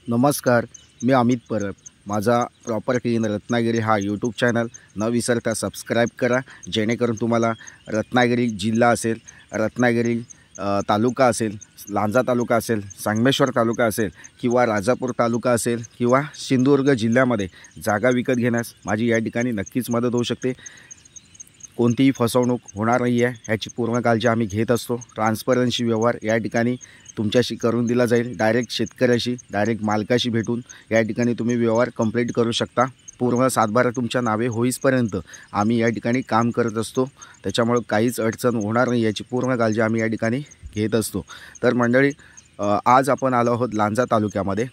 नमस्कार, मी अमित परब. माझा property in Ratnagiri हा यूट्यूब चॅनल न विसरता सबस्क्राईब करा, जेणेकरून तुम्हाला रत्नागिरी जिल्हा असेल, रत्नागिरी तालुका असेल, लांजा तालुका असेल, संगमेश्वर तालुका असेल किंवा राजापूर तालुका असेल किंवा सिंधुदुर्ग जिल्ह्यामध्ये जागा विकत घेण्यास माझी या ठिकाणी नक्कीच मदत होऊ शकते. कोणतीही फसवणूक होणार नाही आहे ह्याची पूर्ण काळजी आम्ही घेत असतो. ट्रान्सपरन्सी व्यवहार या ठिकाणी तुमच्याशी करून दिला जाईल. डायरेक्ट शेतकऱ्याशी, डायरेक्ट मालकाशी भेटून या ठिकाणी तुम्ही व्यवहार कंप्लीट करू शकता. पूर्ण सातबारा तुमच्या नावे होईपर्यंत आम्ही या ठिकाणी काम करत असतो. त्याच्यामुळे काहीच अडचण होणार नाही याची पूर्ण काळजी आम्ही या ठिकाणी घेत असतो. तर मंडळी, आज आपण आलो आहोत लांजा तालुक्यामध्ये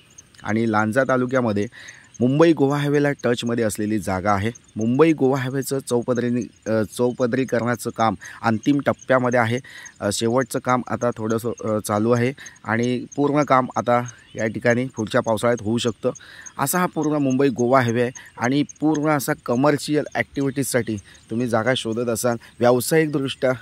आणि लांजा तालुक्यामध्ये मुंबई गोवा हायवेला टचमध्ये असलेली जागा आहे. मुंबई गोवा हायवेचं चौपदरीकरणाचं काम अंतिम टप्प्यामध्ये आहे. शेवटचं काम आता थोडंसं चालू आहे आणि पूर्ण काम आता या ठिकाणी पुढच्या पावसाळ्यात होऊ शकतं. असा हा पूर्ण मुंबई गोवा हायवे आहे आणि पूर्ण असा कमर्शियल ॲक्टिव्हिटीजसाठी तुम्ही जागा शोधत असाल, व्यावसायिकदृष्ट्या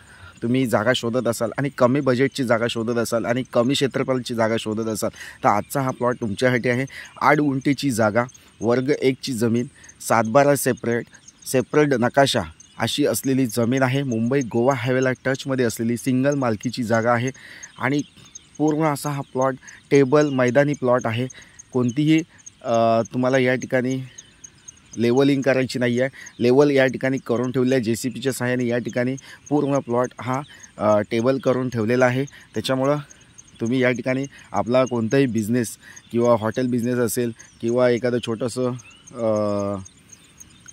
तुम्ही जागा शोधत असाल आणि कमी बजेटची जागा शोधत असाल आणि कमी क्षेत्रफळाची जागा शोधत असाल तर आजचा हा प्लॉट तुमच्यासाठी आहे. 8 गुंठेची जागा, वर्ग 1ची जमीन, 7/12 सेपरेट नकाशा अशी असलेली जमीन आहे. मुंबई गोवा हायवेला टचमध्ये असलेली सिंगल मालकीची जागा आहे आणि पूर्ण असा हा प्लॉट टेबल मैदानी प्लॉट आहे. कोणतीही तुम्हाला या ठिकाणी लेवलिंग करायची नाही आहे. लेवल या ठिकाणी करून ठेवले आहे. JCBच्या सहाय्याने या ठिकाणी पूर्ण प्लॉट हा टेबल करून ठेवलेला आहे. त्याच्यामुळं तुम्ही या ठिकाणी आपला कोणताही बिझनेस किंवा हॉटेल बिझनेस असेल किंवा एखादं छोटंसं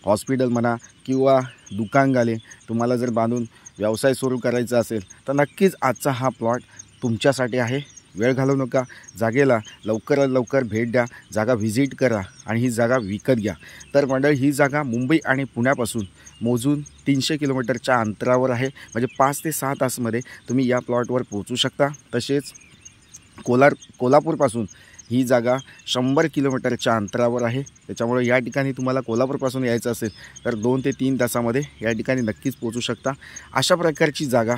हॉस्पिटल म्हणा किंवा दुकानगाले तुम्हाला जर बांधून व्यवसाय सुरू करायचा असेल तर नक्कीच आजचा हा प्लॉट तुमच्यासाठी आहे. वेळ घालवू नका, जागेला लवकरात लवकर भेट द्या, जागा व्हिजिट करा आणि ही जागा विकत घ्या. तर मंडळी, ही जागा मुंबई आणि पुण्यापासून मोजून 300 किलोमीटरच्या अंतरावर आहे. म्हणजे 5 ते 6 तासमध्ये तुम्ही या प्लॉटवर पोहोचू शकता. तसेच कोल्हापूरपासून ही जागा 100 किलोमीटरच्या अंतरावर आहे. त्याच्यामुळे या ठिकाणी तुम्हाला कोल्हापूरपासून यायचं असेल तर 2 ते 3 तासामध्ये या ठिकाणी नक्कीच पोहोचू शकता. अशा प्रकारची जागा,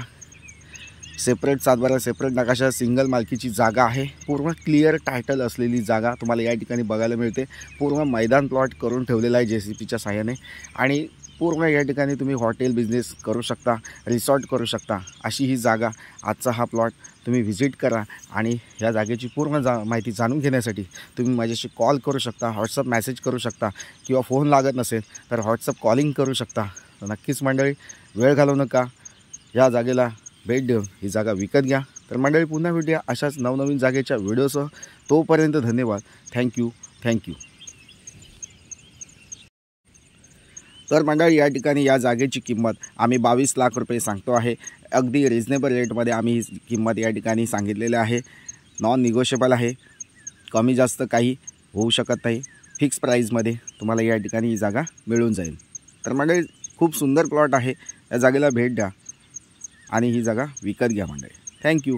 सेपरेट 7/12 सेपरेट नकाशा, सिंगल मालकीची जागा आहे. पूर्ण क्लिअर टायटल असलेली जागा तुम्हाला या ठिकाणी बघायला मिळते. पूर्ण मैदान प्लॉट करून ठेवलेला आहे JCBच्या सहाय्याने आणि पूर्ण या ठिकाणी तुम्ही हॉटेल बिझनेस करू शकता, रिसॉर्ट करू शकता. अशी ही जागा, आजचा हा प्लॉट तुम्ही व्हिजिट करा आणि या जागेची पूर्ण माहिती जाणून घेण्यासाठी तुम्ही माझ्याशी कॉल करू शकता, व्हॉट्सअप मेसेज करू शकता किंवा फोन लागत नसेल तर व्हॉट्सअप कॉलिंग करू शकता. तर नक्कीच मंडळी, वेळ घालवू नका, या जागेला भेट देऊन ही जागा विकत घ्या. तर मंडळी, पुन्हा भेटूया अशाच नवनवीन जागेच्या व्हिडिओसह. तोपर्यंत धन्यवाद. थँक्यू. तर मंडळी, या ठिकाणी या जागेची किंमत आम्ही 22 लाख रुपये सांगतो आहे. अगदी रिजनेबल रेटमध्ये आम्ही ही किंमत या ठिकाणी सांगितलेली आहे. नॉन निगोशिएबल आहे. कमी जास्त काही होऊ शकत नाही. फिक्स प्राईजमध्ये तुम्हाला या ठिकाणी ही जागा मिळून जाईल. तर मंडळी, खूप सुंदर प्लॉट आहे. या जागेला भेट द्या आणि ही जागा विकत घ्या मंडळी. थँक्यू.